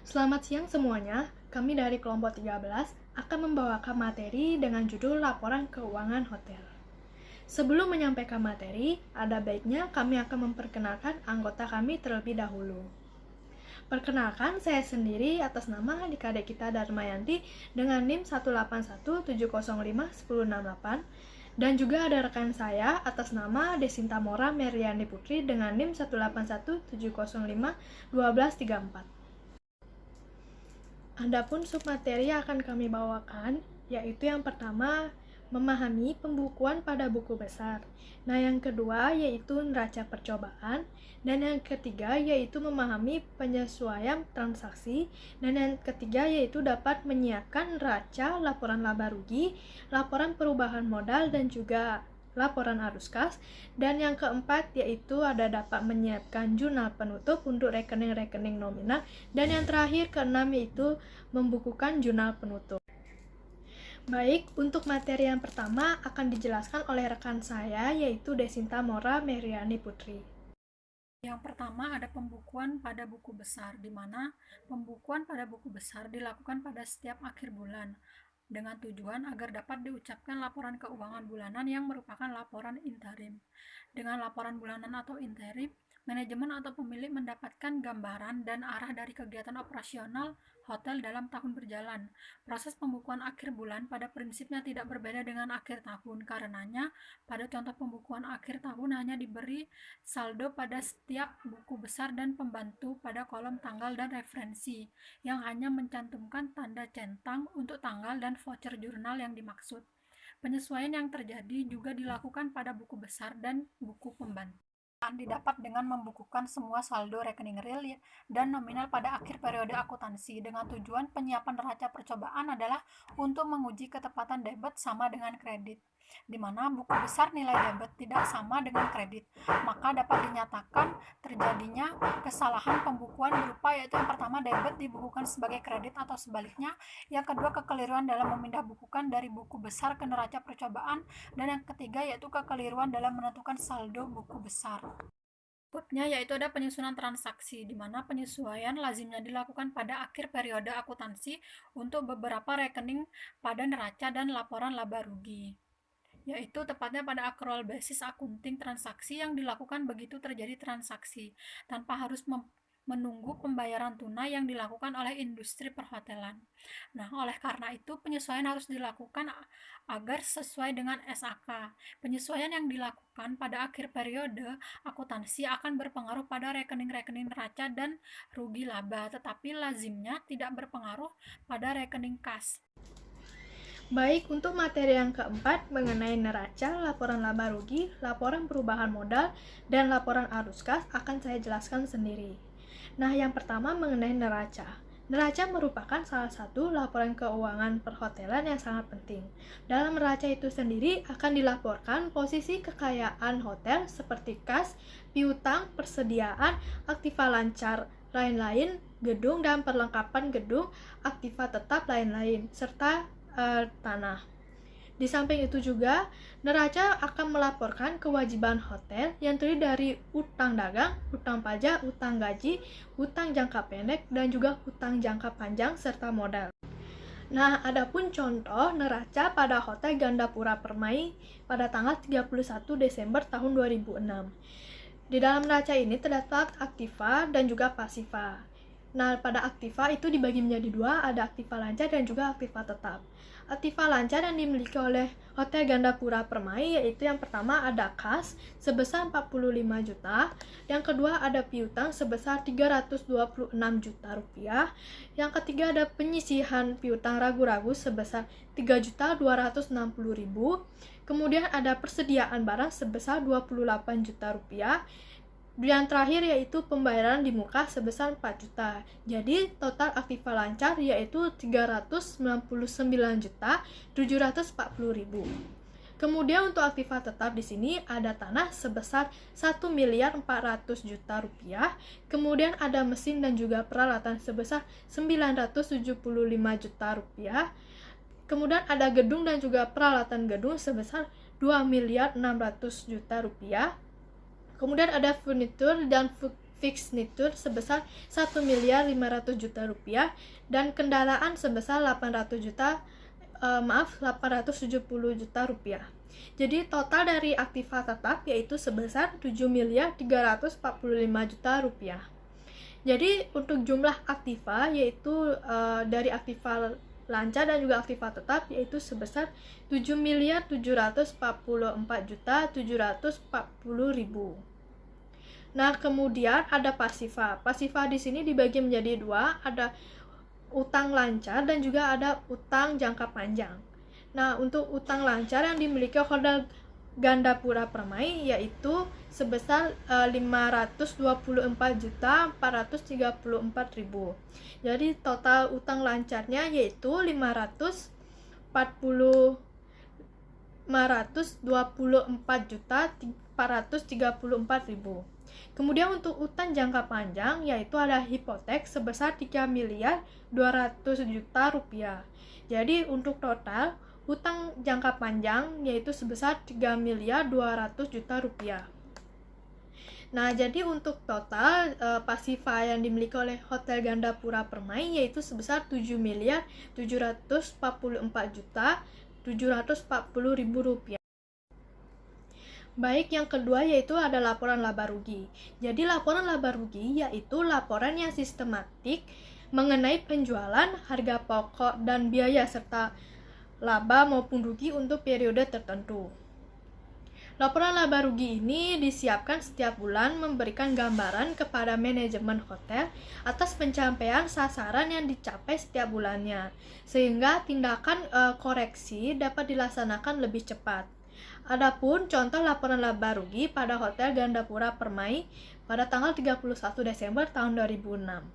Selamat siang semuanya, kami dari kelompok 13 akan membawakan materi dengan judul Laporan Keuangan Hotel. Sebelum menyampaikan materi, ada baiknya kami akan memperkenalkan anggota kami terlebih dahulu. Perkenalkan, saya sendiri atas nama adik-adik kita Darmayanti dengan NIM 181705168 dan juga ada rekan saya atas nama Desinta Mora Meriani Putri dengan NIM 181705124. Adapun submateri yang akan kami bawakan, yaitu yang pertama, memahami pembukuan pada buku besar. Nah, yang kedua yaitu neraca percobaan, dan yang ketiga yaitu memahami penyesuaian transaksi, dan yang ketiga yaitu dapat menyiapkan neraca, laporan laba rugi, laporan perubahan modal, dan juga laporan arus kas, dan yang keempat yaitu ada dapat menyiapkan jurnal penutup untuk rekening-rekening nominal, dan yang terakhir keenam yaitu membukukan jurnal penutup. Baik, untuk materi yang pertama akan dijelaskan oleh rekan saya yaitu Desinta Mora Meriani Putri. Yang pertama ada pembukuan pada buku besar, di mana pembukuan pada buku besar dilakukan pada setiap akhir bulan dengan tujuan agar dapat diucapkan laporan keuangan bulanan yang merupakan laporan interim. Dengan laporan bulanan atau interim, manajemen atau pemilik mendapatkan gambaran dan arah dari kegiatan operasional hotel dalam tahun berjalan. Proses pembukuan akhir bulan pada prinsipnya tidak berbeda dengan akhir tahun, karenanya pada contoh pembukuan akhir tahun hanya diberi saldo pada setiap buku besar dan pembantu pada kolom tanggal dan referensi, yang hanya mencantumkan tanda centang untuk tanggal dan voucher jurnal yang dimaksud. Penyesuaian yang terjadi juga dilakukan pada buku besar dan buku pembantu. Didapat dengan membukukan semua saldo rekening real dan nominal pada akhir periode akuntansi, dengan tujuan penyiapan neraca percobaan adalah untuk menguji ketepatan debit sama dengan kredit. Di mana buku besar nilai debit tidak sama dengan kredit, maka dapat dinyatakan terjadinya kesalahan pembukuan berupa yaitu yang pertama debit dibukukan sebagai kredit atau sebaliknya, yang kedua kekeliruan dalam memindah bukukan dari buku besar ke neraca percobaan, dan yang ketiga yaitu kekeliruan dalam menentukan saldo buku besar. Berikutnya yaitu ada penyusunan transaksi, di mana penyesuaian lazimnya dilakukan pada akhir periode akuntansi untuk beberapa rekening pada neraca dan laporan laba rugi, yaitu tepatnya pada accrual basis accounting transaksi yang dilakukan begitu terjadi transaksi, tanpa harus menunggu pembayaran tunai yang dilakukan oleh industri perhotelan. Nah, oleh karena itu penyesuaian harus dilakukan agar sesuai dengan SAK. Penyesuaian yang dilakukan pada akhir periode akuntansi akan berpengaruh pada rekening-rekening neraca dan rugi laba, tetapi lazimnya tidak berpengaruh pada rekening kas. Baik, untuk materi yang keempat mengenai neraca, laporan laba rugi, laporan perubahan modal, dan laporan arus kas akan saya jelaskan sendiri. Nah, yang pertama mengenai neraca. Neraca merupakan salah satu laporan keuangan perhotelan yang sangat penting. Dalam neraca itu sendiri akan dilaporkan posisi kekayaan hotel seperti kas, piutang, persediaan, aktiva lancar, lain-lain, gedung dan perlengkapan gedung, aktiva tetap lain-lain, serta tanah. Di samping itu juga, neraca akan melaporkan kewajiban hotel yang terdiri dari utang dagang, utang pajak, utang gaji, utang jangka pendek, dan juga utang jangka panjang serta modal. Nah, adapun contoh neraca pada Hotel Gandapura Permai pada tanggal 31 Desember tahun 2006. Di dalam neraca ini terdapat aktiva dan juga pasiva. Nah, pada aktiva itu dibagi menjadi dua, ada aktiva lancar dan juga aktiva tetap. Aktiva lancar yang dimiliki oleh Hotel Gandapura Permai yaitu yang pertama ada kas sebesar 45 juta, yang kedua ada piutang sebesar 326 juta rupiah, yang ketiga ada penyisihan piutang ragu-ragu sebesar 3.260.000, kemudian ada persediaan barang sebesar 28 juta rupiah, yang terakhir yaitu pembayaran di muka sebesar 4 juta. Jadi total aktiva lancar yaitu 399.740.000. Kemudian untuk aktiva tetap di sini ada tanah sebesar 1.400.000.000 rupiah. Kemudian ada mesin dan juga peralatan sebesar 975 juta rupiah. Kemudian ada gedung dan juga peralatan gedung sebesar 2.600.000.000 rupiah. Kemudian ada furnitur dan fixed nitur sebesar 1.500.000.000 rupiah dan kendaraan sebesar 870 juta rupiah. Jadi total dari aktiva tetap yaitu sebesar 7.345.000.000 rupiah. Jadi untuk jumlah aktiva yaitu dari aktiva lancar dan juga aktiva tetap yaitu sebesar 7.744.740.000. Nah, kemudian ada pasiva. Pasiva di sini dibagi menjadi dua, ada utang lancar dan juga ada utang jangka panjang. Nah, untuk utang lancar yang dimiliki Hotel Gandapura Permai yaitu sebesar 524.434.000. Jadi total utang lancarnya yaitu 524.434.000. Kemudian untuk utang jangka panjang yaitu ada hipotek sebesar 3.200.000.000 rupiah. Jadi untuk total utang jangka panjang yaitu sebesar 3.200.000.000 rupiah. Nah, jadi untuk total pasiva yang dimiliki oleh Hotel Gandapura Permai yaitu sebesar 7.744.740.000 rupiah. Baik, yang kedua yaitu ada laporan laba rugi. Jadi laporan laba rugi yaitu laporan yang sistematik mengenai penjualan, harga pokok dan biaya serta laba maupun rugi untuk periode tertentu. Laporan laba rugi ini disiapkan setiap bulan memberikan gambaran kepada manajemen hotel atas pencapaian sasaran yang dicapai setiap bulannya, sehingga tindakan koreksi dapat dilaksanakan lebih cepat. Adapun contoh laporan laba rugi pada Hotel Gandapura Permai pada tanggal 31 Desember tahun 2006.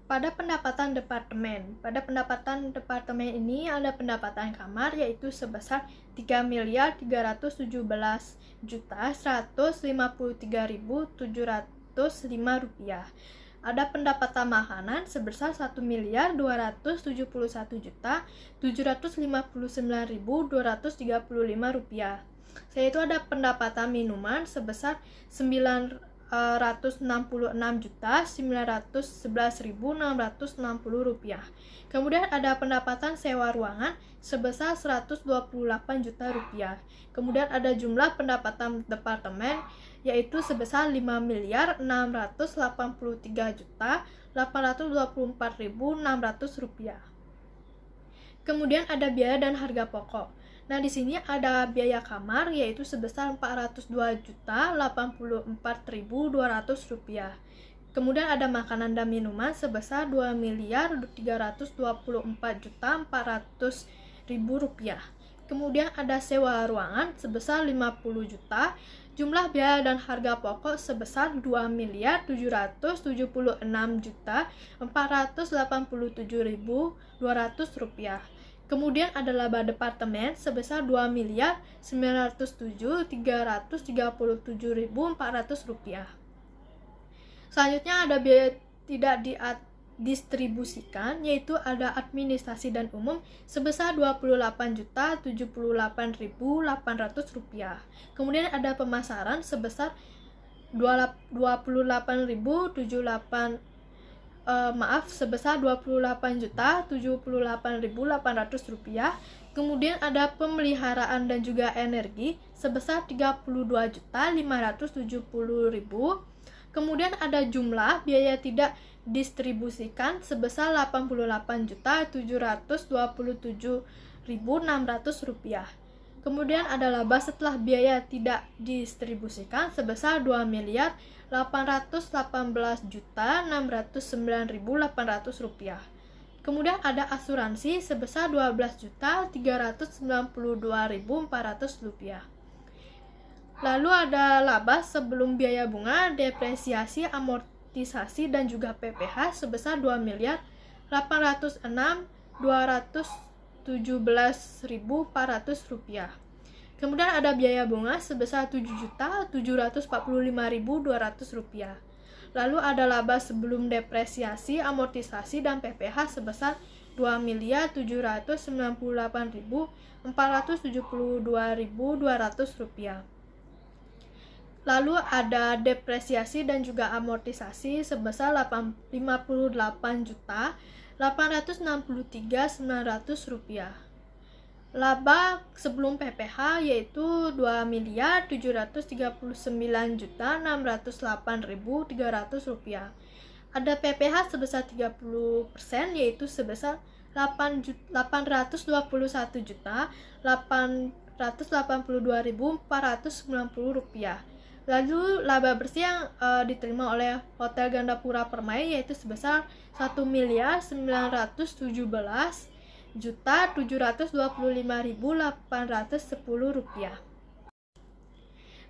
Pada pendapatan departemen ini ada pendapatan kamar yaitu sebesar 3.153.153.705 rupiah. Ada pendapatan makanan sebesar 1.279.759.235 rupiah. Selain itu ada pendapatan minuman sebesar 966.911.660 rupiah. Kemudian ada pendapatan sewa ruangan sebesar 128 juta rupiah. Kemudian ada jumlah pendapatan departemen yaitu sebesar 5.683.824.600 rupiah. Kemudian ada biaya dan harga pokok. Nah, di sini ada biaya kamar yaitu sebesar 402.084.200 rupiah. Kemudian ada makanan dan minuman sebesar 2.324.400.000 rupiah. Kemudian ada sewa ruangan sebesar 50 juta. Jumlah biaya dan harga pokok sebesar 2.072.487.200 rupiah. Kemudian ada laba departemen sebesar 2.907.337.400 rupiah. Selanjutnya ada biaya tidak didistribusikan yaitu ada administrasi dan umum sebesar 28.078.800 rupiah. Kemudian ada pemasaran sebesar 28.078.800 rupiah. Kemudian ada pemeliharaan dan juga energi sebesar 32.570.000. Kemudian ada jumlah biaya tidak distribusikan sebesar 88.727.600 rupiah. Kemudian ada laba setelah biaya tidak distribusikan sebesar 2.818.609.800 rupiah. Kemudian ada asuransi sebesar 12.392.400 rupiah. Lalu ada laba sebelum biaya bunga, depresiasi, amortisasi dan juga PPh sebesar 2.817.400 rupiah. Kemudian ada biaya bunga sebesar 7.745.200 rupiah. Lalu ada laba sebelum depresiasi, amortisasi dan PPh sebesar 2.798.472.200 rupiah. Lalu ada depresiasi dan juga amortisasi sebesar 58.863.900 rupiah. Laba sebelum PPh yaitu 2.739.608.300 rupiah. Ada PPh sebesar 30% yaitu sebesar 881.882.490 rupiah. Lalu laba bersih yang diterima oleh Hotel Gandapura Permai yaitu sebesar 1.919.725.810 rupiah.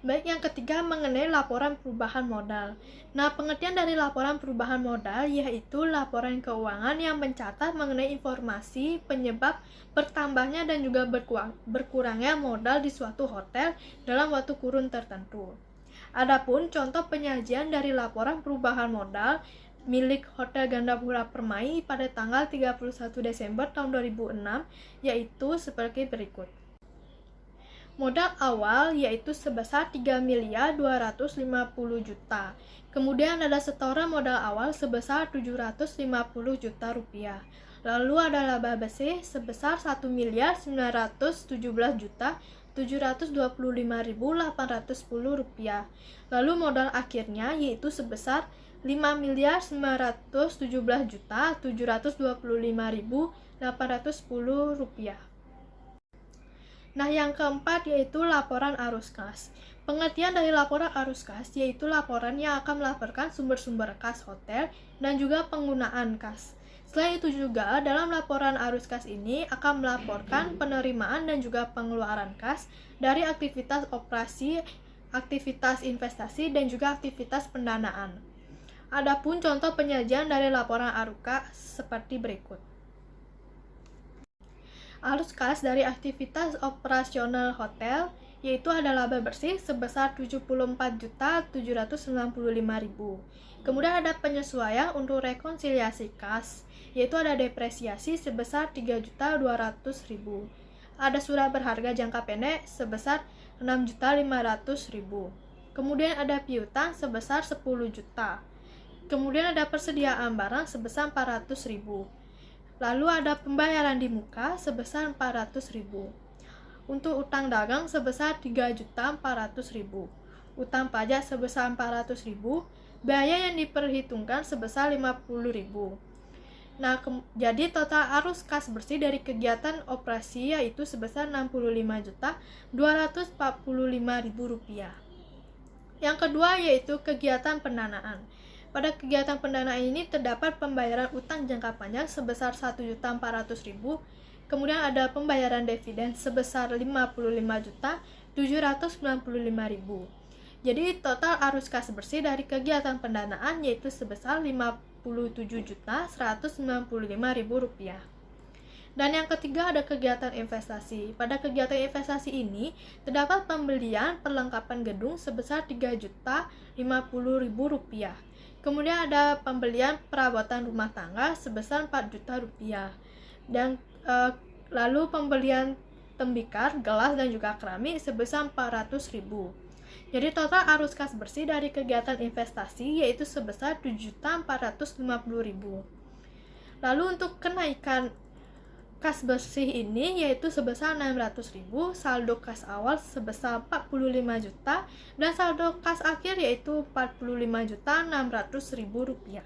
Baik, yang ketiga mengenai laporan perubahan modal. Nah, pengertian dari laporan perubahan modal yaitu laporan keuangan yang mencatat mengenai informasi penyebab bertambahnya dan juga berkurangnya modal di suatu hotel dalam waktu kurun tertentu. Adapun contoh penyajian dari laporan perubahan modal milik Hotel Gandapura Permai pada tanggal 31 Desember tahun 2006 yaitu seperti berikut. Modal awal yaitu sebesar 3.250 juta. Kemudian ada setoran modal awal sebesar 750 juta rupiah. Lalu ada laba bersih sebesar 1.919.725.810 rupiah. Lalu modal akhirnya yaitu sebesar 5.917.725.810 rupiah. Nah, yang keempat yaitu laporan arus kas. Pengertian dari laporan arus kas yaitu laporan yang akan melaporkan sumber-sumber kas hotel dan juga penggunaan kas. Selain itu juga dalam laporan arus kas ini akan melaporkan penerimaan dan juga pengeluaran kas dari aktivitas operasi, aktivitas investasi dan juga aktivitas pendanaan. Adapun contoh penyajian dari laporan arus kas seperti berikut. Arus kas dari aktivitas operasional hotel yaitu ada laba bersih sebesar 74.795.000. Kemudian ada penyesuaian untuk rekonsiliasi kas yaitu ada depresiasi sebesar 3.200.000. Ada surat berharga jangka pendek sebesar 6.500.000. Kemudian ada piutang sebesar 10 juta. Kemudian ada persediaan barang sebesar 400.000. Lalu ada pembayaran di muka sebesar 400.000. Untuk utang dagang sebesar 3.400.000. Utang pajak sebesar 400.000. Biaya yang diperhitungkan sebesar 50.000. Nah, jadi total arus kas bersih dari kegiatan operasi yaitu sebesar 65.245.000 rupiah. Yang kedua yaitu kegiatan pendanaan. Pada kegiatan pendanaan ini terdapat pembayaran utang jangka panjang sebesar 1.400.000, kemudian ada pembayaran dividen sebesar 55.795.000. Jadi total arus kas bersih dari kegiatan pendanaan yaitu sebesar 57.195.000 rupiah. Dan yang ketiga ada kegiatan investasi. Pada kegiatan investasi ini terdapat pembelian perlengkapan gedung sebesar 3.050.000 rupiah. Kemudian ada pembelian perabotan rumah tangga sebesar 4 juta rupiah. Dan lalu pembelian tembikar, gelas dan juga keramik sebesar 400.000. Jadi total arus kas bersih dari kegiatan investasi yaitu sebesar 7.450.000. Lalu untuk kenaikan kas bersih ini yaitu sebesar 600.000, saldo kas awal sebesar 45 juta dan saldo kas akhir yaitu 45.600.000 rupiah.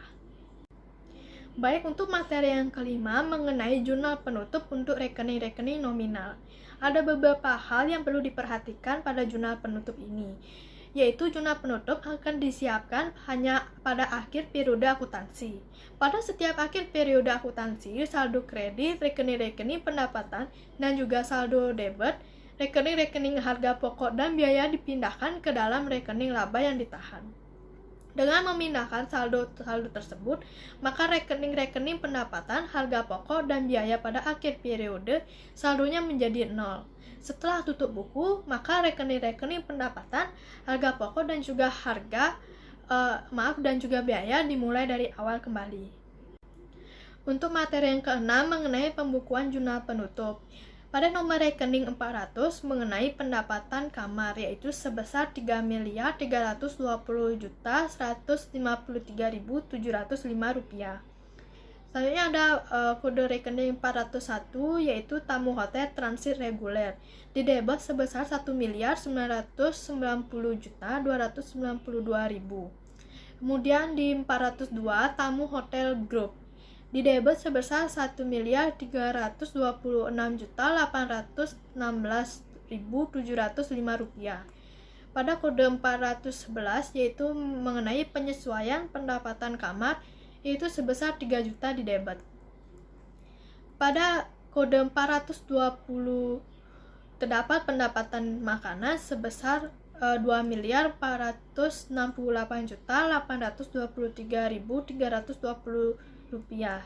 Baik, untuk materi yang kelima mengenai jurnal penutup untuk rekening-rekening nominal. Ada beberapa hal yang perlu diperhatikan pada jurnal penutup ini, yaitu jurnal penutup akan disiapkan hanya pada akhir periode akuntansi. Pada setiap akhir periode akuntansi, saldo kredit, rekening-rekening pendapatan, dan juga saldo debit, rekening-rekening harga pokok dan biaya dipindahkan ke dalam rekening laba yang ditahan. Dengan memindahkan saldo tersebut, maka rekening-rekening pendapatan, harga pokok, dan biaya pada akhir periode saldonya menjadi 0. Setelah tutup buku, maka rekening-rekening pendapatan, harga pokok, dan juga dan juga biaya dimulai dari awal kembali. Untuk materi yang keenam mengenai pembukuan jurnal penutup. Pada nomor rekening 400 mengenai pendapatan kamar, yaitu sebesar 3.320.153.705 rupiah. Selanjutnya ada kode rekening 401, yaitu tamu hotel transit reguler, didebet sebesar 1.990.292.000. Kemudian di 402 tamu hotel grup, didebet sebesar 1.326.816.705 rupiah. Pada kode 411 yaitu mengenai penyesuaian pendapatan kamar, yaitu sebesar 3 juta didebet. Pada kode 420 terdapat pendapatan makanan sebesar 2.468.823.320 rupiah.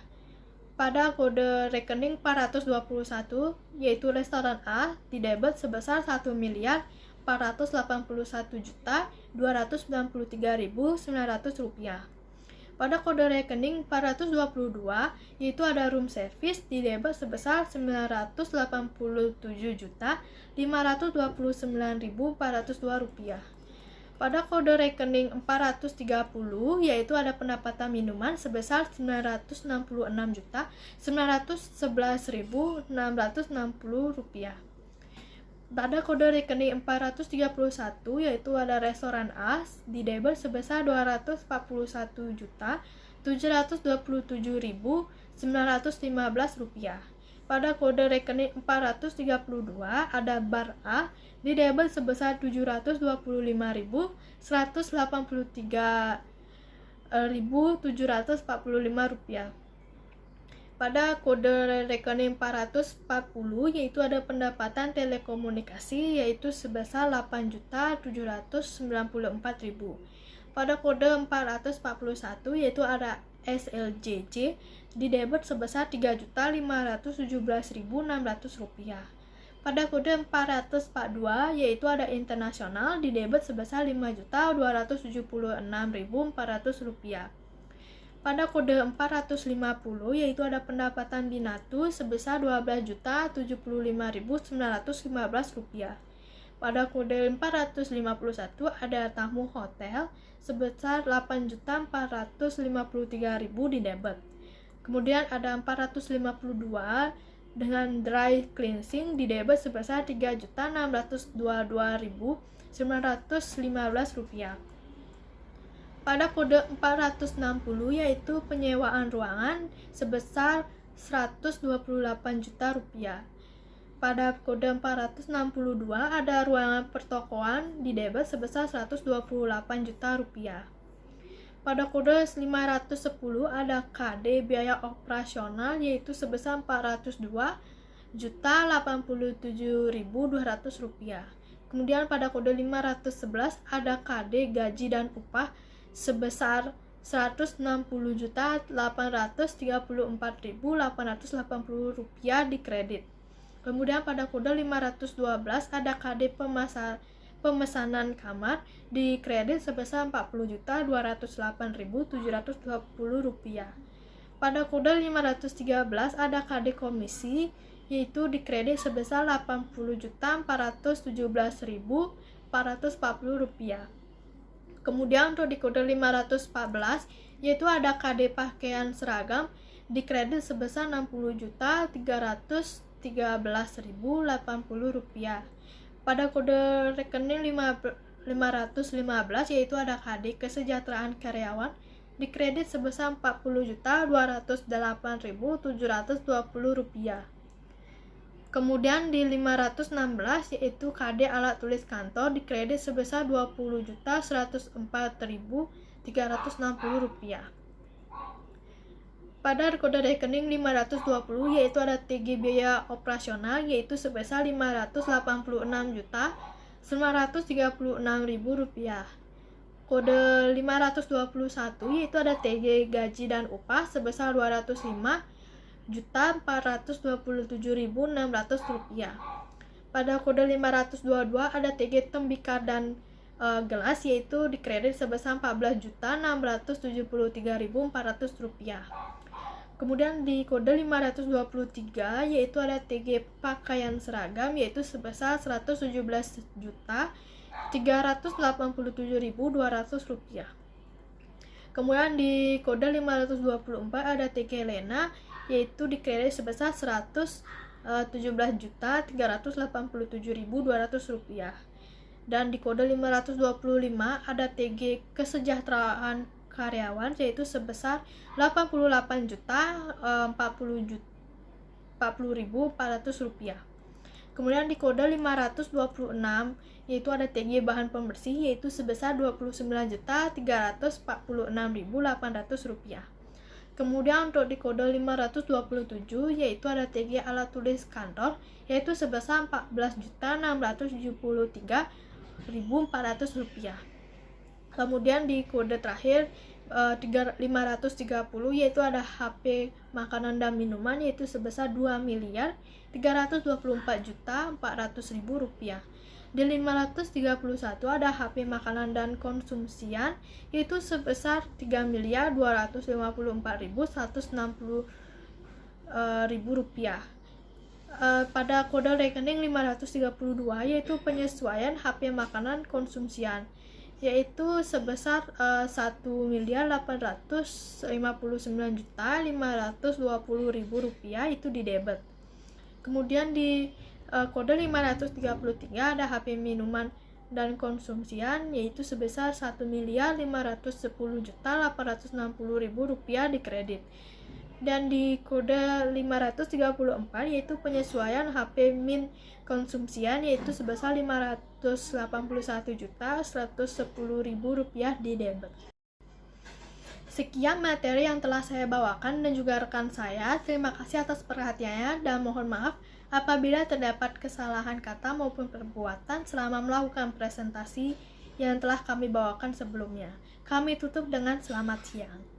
Pada kode rekening 421 yaitu restoran A, didebet sebesar 1.481.293.900 rupiah. Pada kode rekening 422 yaitu ada room service, didebet sebesar 980.7juta.529.402 rupiah. Pada kode rekening 430 yaitu ada pendapatan minuman sebesar 966.911.660 rupiah. Pada kode rekening 431 yaitu ada restoran A, didebet sebesar 241.727.915 rupiah. Pada kode rekening 432 ada bar A, didebet sebesar 725.183.745 rupiah. Pada kode rekening 440 yaitu ada pendapatan telekomunikasi, yaitu sebesar 8.794.000. Pada kode 441 yaitu ada SLJJ, didebet sebesar 3.517.600 rupiah. Pada kode 442 yaitu ada internasional, didebet sebesar 5.276.400 rupiah. Pada kode 450 yaitu ada pendapatan binatu sebesar 12.075.915 rupiah. Pada kode 451 ada tamu hotel sebesar 8.453.000 didebet. Kemudian ada 452 dengan dry cleansing, didebet sebesar 3.622.915 rupiah. Pada kode 460 yaitu penyewaan ruangan sebesar 128 juta rupiah. Pada kode 462 ada ruangan pertokoan, didebet sebesar 128 juta rupiah. Pada kode 510 ada KD biaya operasional, yaitu sebesar 402.087.200 rupiah. Kemudian pada kode 511 ada KD gaji dan upah sebesar 160.834.880 rupiah di kredit. Kemudian pada kode 512 ada KD pemesanan kamar di kredit sebesar 40.208.720 rupiah. Pada kode 513 ada KD komisi, yaitu di kredit sebesar 80.417.440 rupiah. Kemudian untuk di kode 514 yaitu ada KD pakaian seragam di kredit sebesar 60.313.080 rupiah. Pada kode rekening 515 yaitu ada KD kesejahteraan karyawan di kredit sebesar 40.208.720 rupiah. Kemudian di 516 yaitu KD alat tulis kantor di kredit sebesar 20.104.360 rupiah. Pada kode rekening 520 yaitu ada TG biaya operasional, yaitu sebesar 586.936.000 rupiah. Kode 521 yaitu ada TG gaji dan upah sebesar 205.427.600 rupiah. Pada kode 522 ada TG tembikar dan gelas, yaitu di kredit sebesar 14.673.400 rupiah. Kemudian di kode 523 yaitu ada TG pakaian seragam yaitu sebesar Rp117.387.200. Kemudian di kode 524 ada TG Lena yaitu di kredit sebesar Rp117.387.200. Dan di kode 525 ada TG kesejahteraan karyawan yaitu sebesar Rp88.040.400. Kemudian di kode 526 yaitu ada TG bahan pembersih yaitu sebesar Rp29.346.800. Kemudian untuk di kode 527 yaitu ada TG alat tulis kantor yaitu sebesar Rp14.673.400. Kemudian di kode terakhir 530 yaitu ada HP makanan dan minuman yaitu sebesar Rp2.324.400.000. Di 531 ada HP makanan dan konsumsian yaitu sebesar Rp3.254.160.000. Pada kode rekening 532 yaitu penyesuaian HP makanan konsumsian yaitu sebesar Rp1.859.520.000 itu di debit. Kemudian di kode 533 ada HP minuman dan konsumsian yaitu sebesar Rp1.510.860.000 di kredit. Dan di kode 534 yaitu penyesuaian HP min konsumsian yaitu sebesar Rp581.110.000 di debit. Sekian materi yang telah saya bawakan dan juga rekan saya. Terima kasih atas perhatiannya dan mohon maaf apabila terdapat kesalahan kata maupun perbuatan selama melakukan presentasi yang telah kami bawakan sebelumnya. Kami tutup dengan selamat siang.